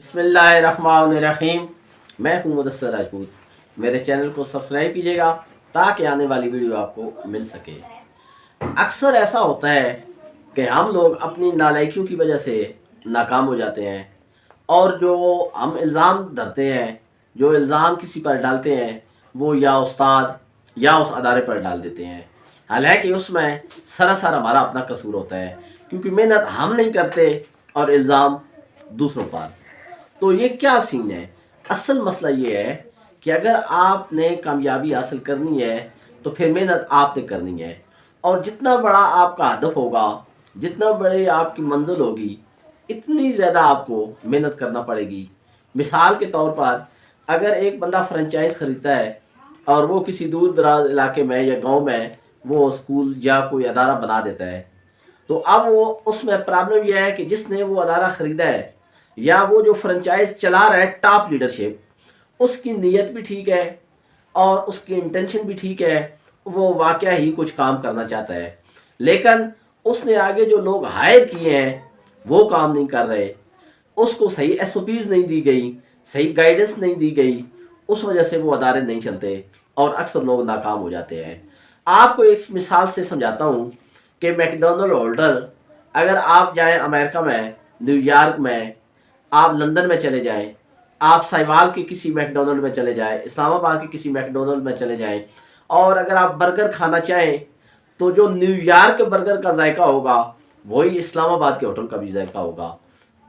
بسم اللہ الرحمن الرحیم۔ میں ہوں مدثر راجپوت۔ میرے چینل کو سبسکرائب کیجیے گا تاکہ آنے والی ویڈیو آپ کو مل سکے۔ اکثر ایسا ہوتا ہے کہ ہم لوگ اپنی نالائکیوں کی وجہ سے ناکام ہو جاتے ہیں، اور جو ہم الزام دھرتے ہیں، جو الزام کسی پر ڈالتے ہیں، وہ یا استاد یا اس ادارے پر ڈال دیتے ہیں، حالانکہ اس میں سراسر ہمارا اپنا قصور ہوتا ہے، کیونکہ محنت ہم نہیں کرتے اور الزام دوسروں پر۔ تو یہ کیا سین ہے؟ اصل مسئلہ یہ ہے کہ اگر آپ نے کامیابی حاصل کرنی ہے تو پھر محنت آپ نے کرنی ہے، اور جتنا بڑا آپ کا ہدف ہوگا، جتنا بڑی آپ کی منزل ہوگی، اتنی زیادہ آپ کو محنت کرنا پڑے گی۔ مثال کے طور پر اگر ایک بندہ فرنچائز خریدتا ہے اور وہ کسی دور دراز علاقے میں یا گاؤں میں وہ اسکول یا کوئی ادارہ بنا دیتا ہے، تو اب وہ اس میں پرابلم یہ ہے کہ جس نے وہ ادارہ خریدا ہے یا وہ جو فرنچائز چلا رہا ہے ٹاپ لیڈرشپ، اس کی نیت بھی ٹھیک ہے اور اس کی انٹینشن بھی ٹھیک ہے، وہ واقعہ ہی کچھ کام کرنا چاہتا ہے، لیکن اس نے آگے جو لوگ ہائر کیے ہیں وہ کام نہیں کر رہے، اس کو صحیح ایس او پیز نہیں دی گئی، صحیح گائیڈنس نہیں دی گئی، اس وجہ سے وہ ادارے نہیں چلتے اور اکثر لوگ ناکام ہو جاتے ہیں۔ آپ کو ایک مثال سے سمجھاتا ہوں کہ میکڈونلڈ ہولڈر، اگر آپ جائیں امریکہ میں، نیو یارک میں، آپ لندن میں چلے جائیں، آپ سائیوال کے کسی میکڈونلڈ میں چلے جائیں، اسلام آباد کے کسی میکڈونلڈ میں چلے جائیں، اور اگر آپ برگر کھانا چاہیں تو جو نیو یارک کے برگر کا ذائقہ ہوگا وہی اسلام آباد کے ہوٹل کا بھی ذائقہ ہوگا۔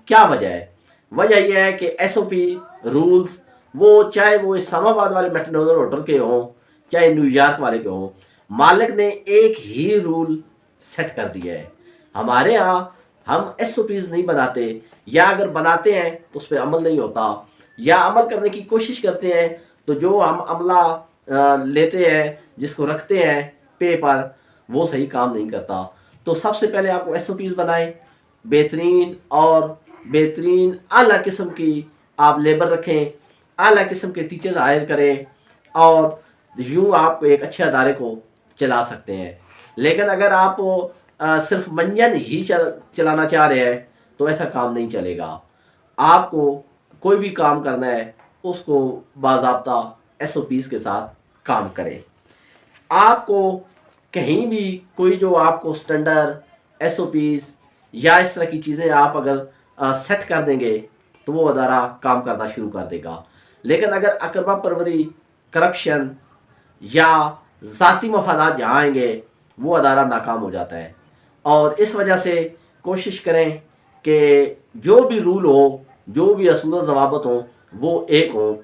کیا وجہ ہے؟ وجہ یہ ہے کہ ایس او پی رولز، وہ چاہے وہ اسلام آباد والے میکڈونلڈ ہوٹل کے ہوں چاہے نیو یارک والے کے ہوں، مالک نے ایک ہی رول سیٹ کر دیا ہے۔ ہمارے ہاں ہم ایس او پیز نہیں بناتے، یا اگر بناتے ہیں تو اس پہ عمل نہیں ہوتا، یا عمل کرنے کی کوشش کرتے ہیں تو جو ہم عملہ لیتے ہیں، جس کو رکھتے ہیں پے پر، وہ صحیح کام نہیں کرتا۔ تو سب سے پہلے آپ کو ایس او پیز بنائیں، بہترین اور بہترین اعلیٰ قسم کی آپ لیبر رکھیں، اعلیٰ قسم کے ٹیچر ہائر کریں، اور یوں آپ ایک اچھے ادارے کو چلا سکتے ہیں۔ لیکن اگر آپ صرف منجن ہی چلانا چاہ رہے ہیں تو ایسا کام نہیں چلے گا۔ آپ کو کوئی بھی کام کرنا ہے اس کو باضابطہ ایس او پیز کے ساتھ کام کریں۔ آپ کو کہیں بھی کوئی جو آپ کو سٹینڈرڈ ایس او پیز یا اس طرح کی چیزیں آپ اگر سیٹ کر دیں گے تو وہ ادارہ کام کرنا شروع کر دے گا، لیکن اگر اقربا پروری، کرپشن یا ذاتی مفادات جہاں آئیں گے وہ ادارہ ناکام ہو جاتا ہے۔ اور اس وجہ سے کوشش کریں کہ جو بھی رول ہو، جو بھی اصول و ضوابط ہوں، وہ ایک ہوں،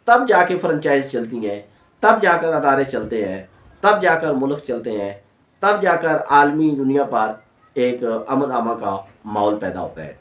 تب جا کے فرنچائز چلتی ہیں، تب جا کر ادارے چلتے ہیں، تب جا کر ملک چلتے ہیں، تب جا کر عالمی دنیا پر ایک امن امان کا ماحول پیدا ہوتا ہے۔